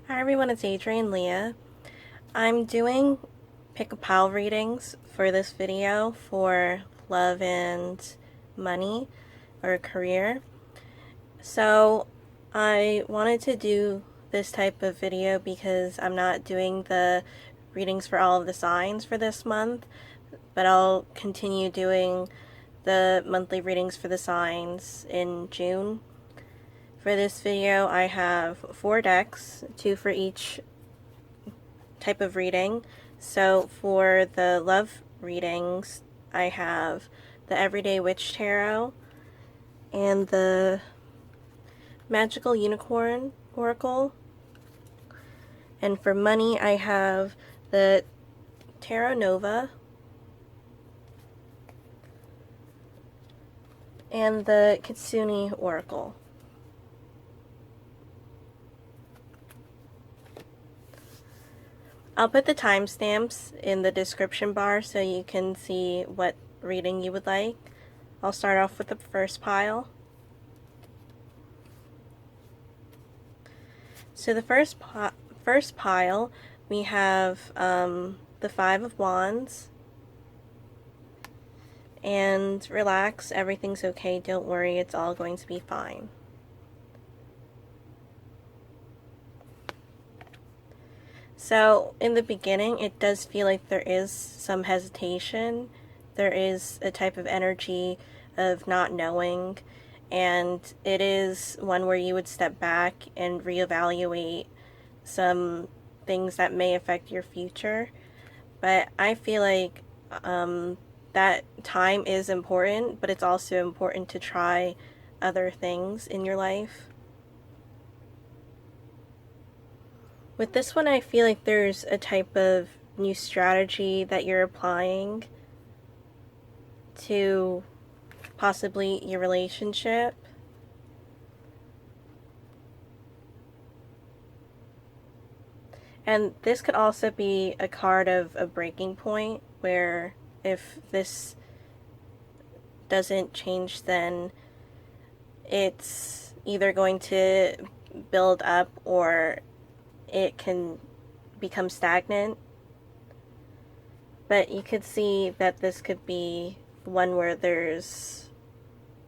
Hi everyone, it's Adrienne Leah. I'm doing pick a pile readings for this video for love and money or career. So I wanted to do this type of video because I'm not doing the readings for all of the signs for this month, but I'll continue doing the monthly readings for the signs in June. For this video, I have 4 decks, 2 for each type of reading. So for the love readings, I have the Everyday Witch Tarot and the Magical Unicorn Oracle. And for money, I have the Tarot Nova and the Kitsune Oracle. I'll put the timestamps in the description bar so you can see what reading you would like. I'll start off with the first pile. So the first pile, we have the Five of Wands. And relax, everything's okay, don't worry, it's all going to be fine. So in the beginning, it does feel like there is some hesitation. There is a type of energy of not knowing, and it is one where you would step back and reevaluate some things that may affect your future. But I feel like that time is important, but it's also important to try other things in your life. With this one, I feel like there's a type of new strategy that you're applying to possibly your relationship. And this could also be a card of a breaking point where if this doesn't change, then it's either going to build up or it can become stagnant. But you could see that this could be one where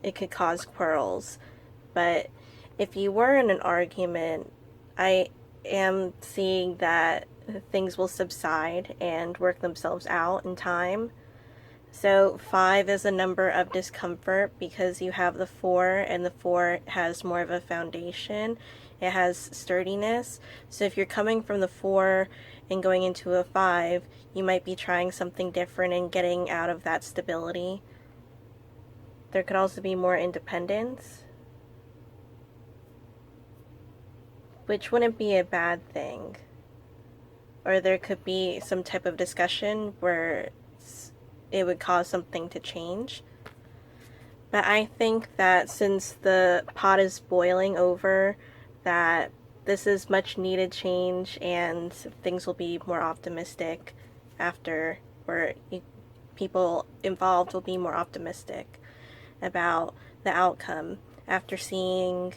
it could cause quarrels. But if you were in an argument, I am seeing that things will subside and work themselves out in time. So 5 is a number of discomfort because you have the 4, and the 4 has more of a foundation. It has sturdiness. So if you're coming from the 4 and going into a 5, you might be trying something different and getting out of that stability. There could also be more independence, which wouldn't be a bad thing. Or there could be some type of discussion where it would cause something to change. But I think that since the pot is boiling over, that this is much needed change and things will be more optimistic after, or people involved will be more optimistic about the outcome after seeing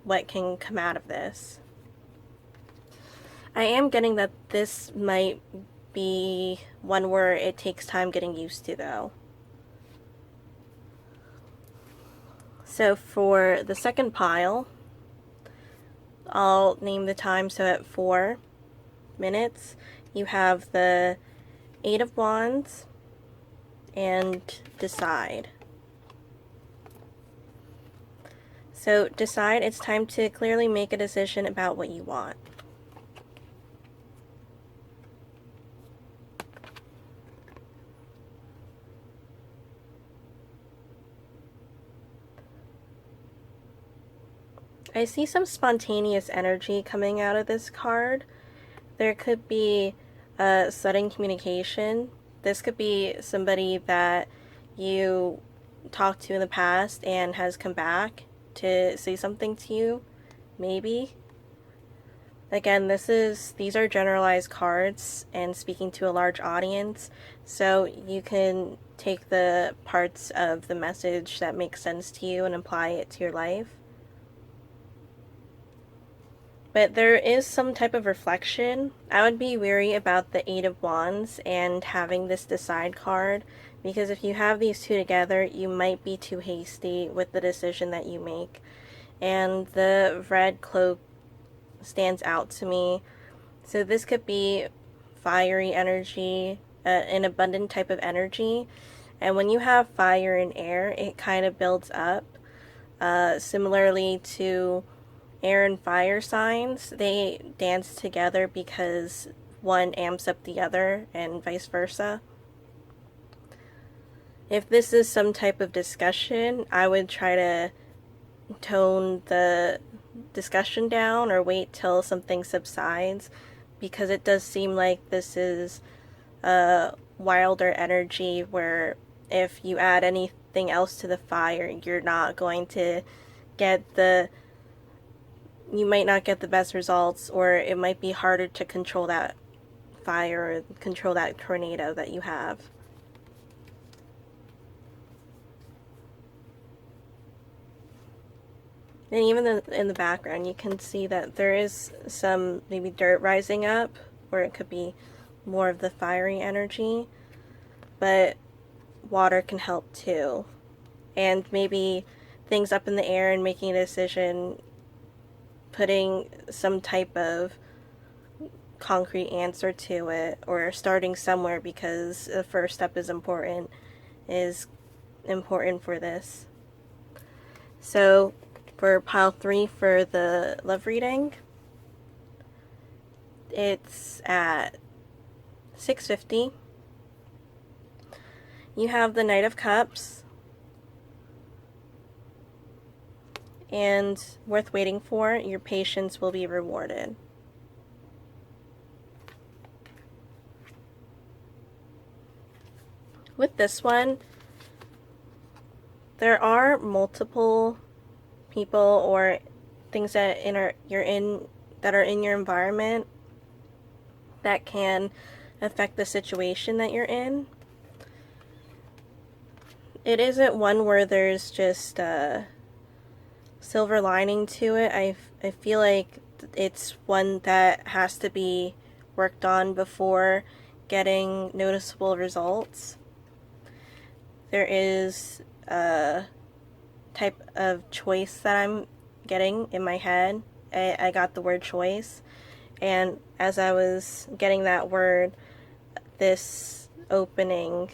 what can come out of this. I am getting that this might be one where it takes time getting used to, though. So for the second pile, I'll name the time. So at 4 minutes, you have the 8 of Wands and Decide. So decide, it's time to clearly make a decision about what you want. I see some spontaneous energy coming out of this card. There could be a sudden communication. This could be somebody that you talked to in the past and has come back to say something to you, maybe. Again, these are generalized cards and speaking to a large audience, so you can take the parts of the message that make sense to you and apply it to your life. But there is some type of reflection. I would be wary about the Eight of Wands and having this decide card, because if you have these two together, you might be too hasty with the decision that you make. And the red cloak stands out to me. So this could be fiery energy, an abundant type of energy. And when you have fire and air, it kind of builds up. Similarly to air and fire signs, they dance together because one amps up the other and vice versa. If this is some type of discussion, I would try to tone the discussion down or wait till something subsides, because it does seem like this is a wilder energy where if you add anything else to the fire, you're not going to get you might not get the best results, or it might be harder to control that fire or control that tornado that you have. And even in the background, you can see that there is some maybe dirt rising up, or it could be more of the fiery energy, but water can help too. And maybe things up in the air and making a decision, putting some type of concrete answer to it, or starting somewhere because the first step is important for this. So for pile 3 for the love reading, it's at 650. You have the Knight of Cups, and worth waiting for, your patience will be rewarded. With this one, there are multiple people or things that you're in that are in your environment that can affect the situation that you're in. It isn't one where there's just a silver lining to it. I feel like it's one that has to be worked on before getting noticeable results. There is a type of choice that I'm getting in my head. I got the word choice, and as I was getting that word, this opening,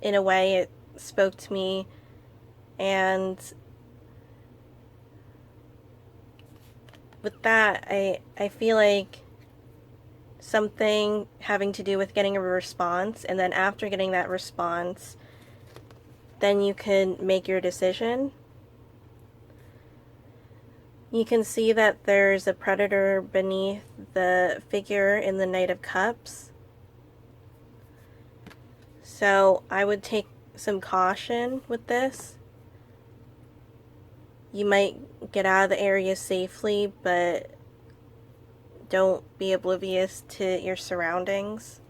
in a way, it spoke to me, and with that, I feel like something having to do with getting a response, and then after getting that response, then you can make your decision. You can see that there's a predator beneath the figure in the Knight of Cups. So I would take some caution with this. You might get out of the area safely, but don't be oblivious to your surroundings.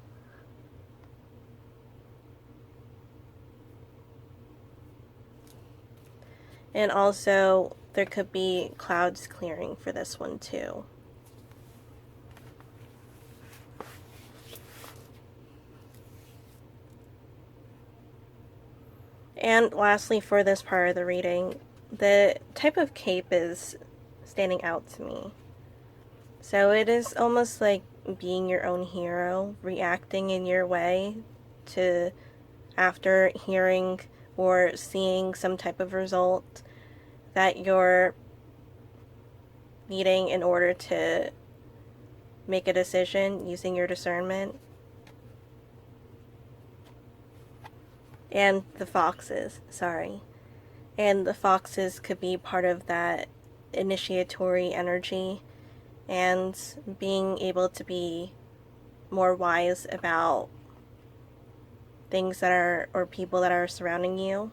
And also, there could be clouds clearing for this one too. And lastly, for this part of the reading, the type of cape is standing out to me. So it is almost like being your own hero, reacting in your way to after hearing or seeing some type of result that you're needing in order to make a decision using your discernment. And the foxes, sorry. And the foxes could be part of that initiatory energy and being able to be more wise about things that are, or people that are surrounding you.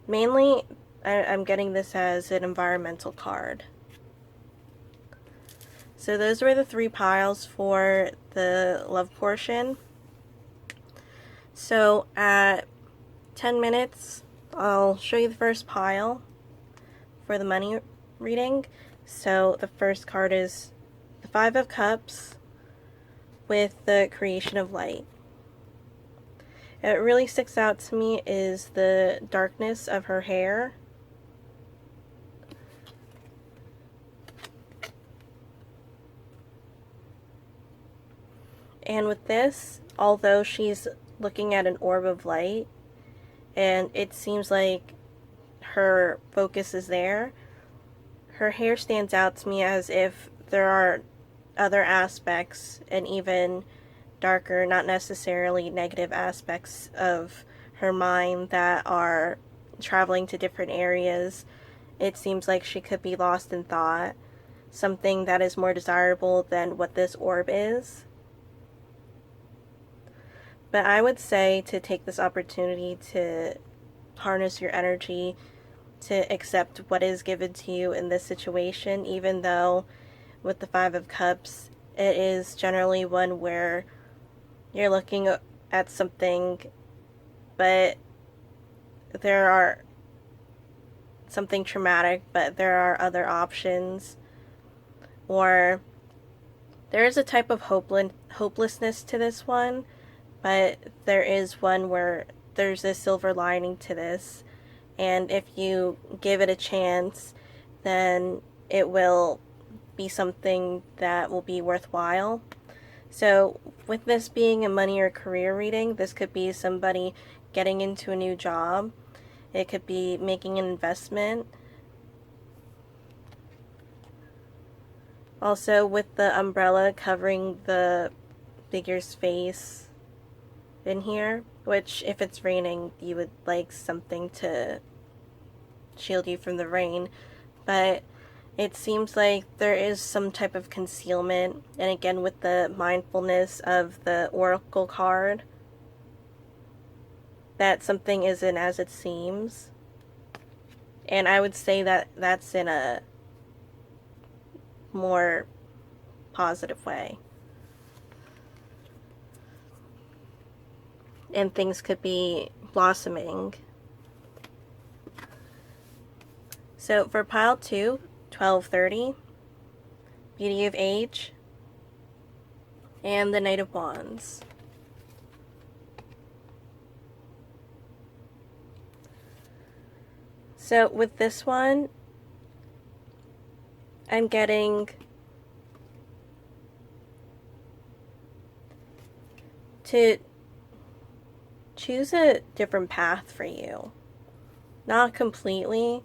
Mainly, I'm getting this as an environmental card. So those were the 3 piles for the love portion. So at 10 minutes, I'll show you the first pile. for the money reading. So the first card is the Five of Cups with the creation of light. It really sticks out to me is the darkness of her hair. And with this, although she's looking at an orb of light, and it seems like her focus is there, her hair stands out to me as if there are other aspects and even darker, not necessarily negative aspects of her mind that are traveling to different areas. It seems like she could be lost in thought, something that is more desirable than what this orb is. But I would say to take this opportunity to harness your energy, to accept what is given to you in this situation, even though with the Five of Cups, it is generally one where you're looking at something, but there are something traumatic, but there are other options, or there is a type of hopelessness to this one, but there is one where there's a silver lining to this, and if you give it a chance, then it will be something that will be worthwhile. So with this being a money or career reading, this could be somebody getting into a new job. It could be making an investment. Also with the umbrella covering the figure's face in here, which if it's raining, you would like something to shield you from the rain, but it seems like there is some type of concealment, and again with the mindfulness of the oracle card, that something isn't as it seems, and I would say that that's in a more positive way. And things could be blossoming. So for pile 2, 1230, Beauty of Age, and the Knight of Wands. So with this one, I'm getting to choose a different path for you. Not completely,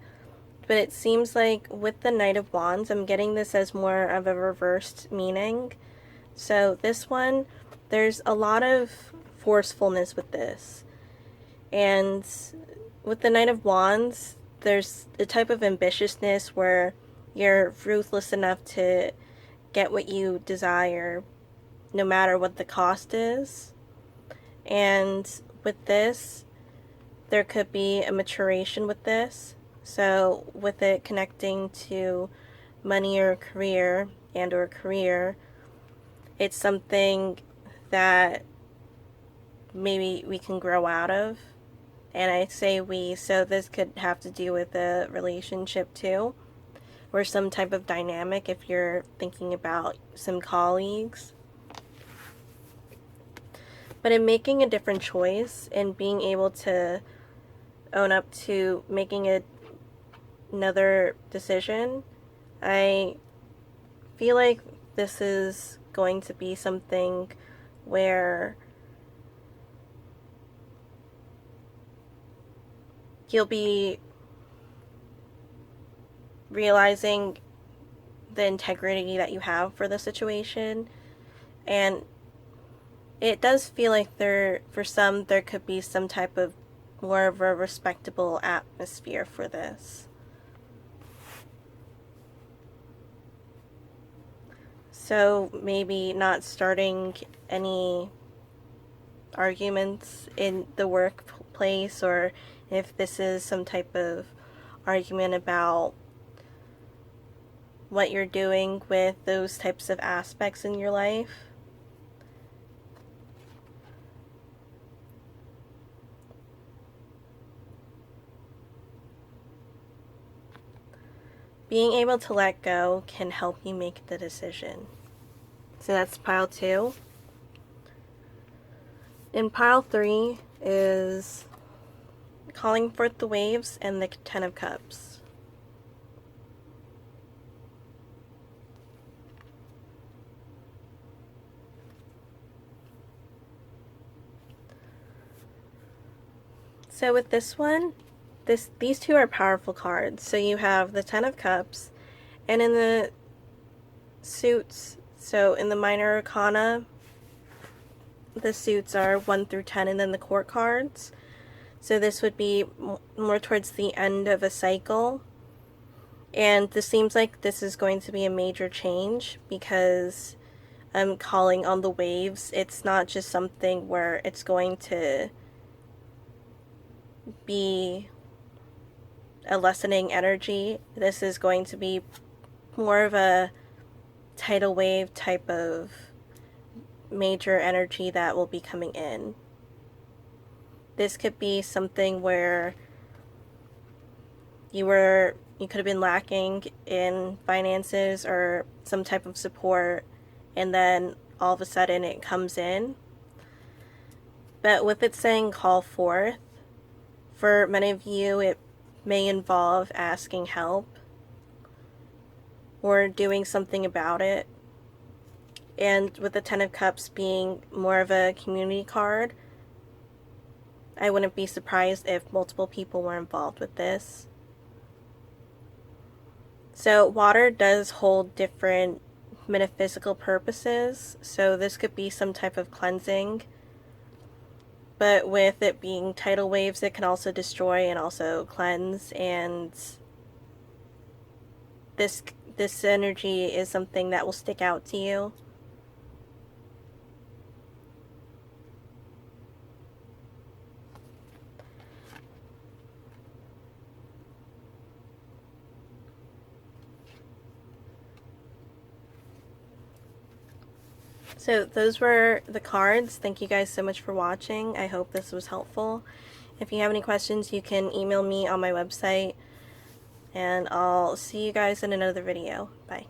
but it seems like with the Knight of Wands, I'm getting this as more of a reversed meaning. So this one, there's a lot of forcefulness with this. And with the Knight of Wands, there's a type of ambitiousness where you're ruthless enough to get what you desire, no matter what the cost is. And with this, there could be a maturation with this. So with it connecting to money or career and or career, it's something that maybe we can grow out of. And I say we, so this could have to do with a relationship too, or some type of dynamic if you're thinking about some colleagues. But in making a different choice and being able to own up to making another decision, I feel like this is going to be something where you'll be realizing the integrity that you have for the situation, and it does feel like for some, there could be some type of more of a respectable atmosphere for this. So maybe not starting any arguments in the workplace, or if this is some type of argument about what you're doing with those types of aspects in your life. Being able to let go can help you make the decision. So that's pile 2. And pile 3 is calling forth the waves and the Ten of Cups. So with this one, these two are powerful cards. So you have the Ten of Cups, and in the suits, so in the minor arcana, the suits are 1 through 10, and then the court cards. So this would be more towards the end of a cycle. And this seems like this is going to be a major change because I'm calling on the waves. It's not just something where it's going to be a lessening energy. This is going to be more of a tidal wave type of major energy that will be coming in. This could be something where you could have been lacking in finances or some type of support, and then all of a sudden it comes in. But with it saying call forth, for many of you it may involve asking help or doing something about it. And with the Ten of Cups being more of a community card, I wouldn't be surprised if multiple people were involved with this. So water does hold different metaphysical purposes, so this could be some type of cleansing. But with it being tidal waves, it can also destroy and also cleanse, and this energy is something that will stick out to you. So those were the cards. Thank you guys so much for watching. I hope this was helpful. If you have any questions, you can email me on my website, and I'll see you guys in another video. Bye.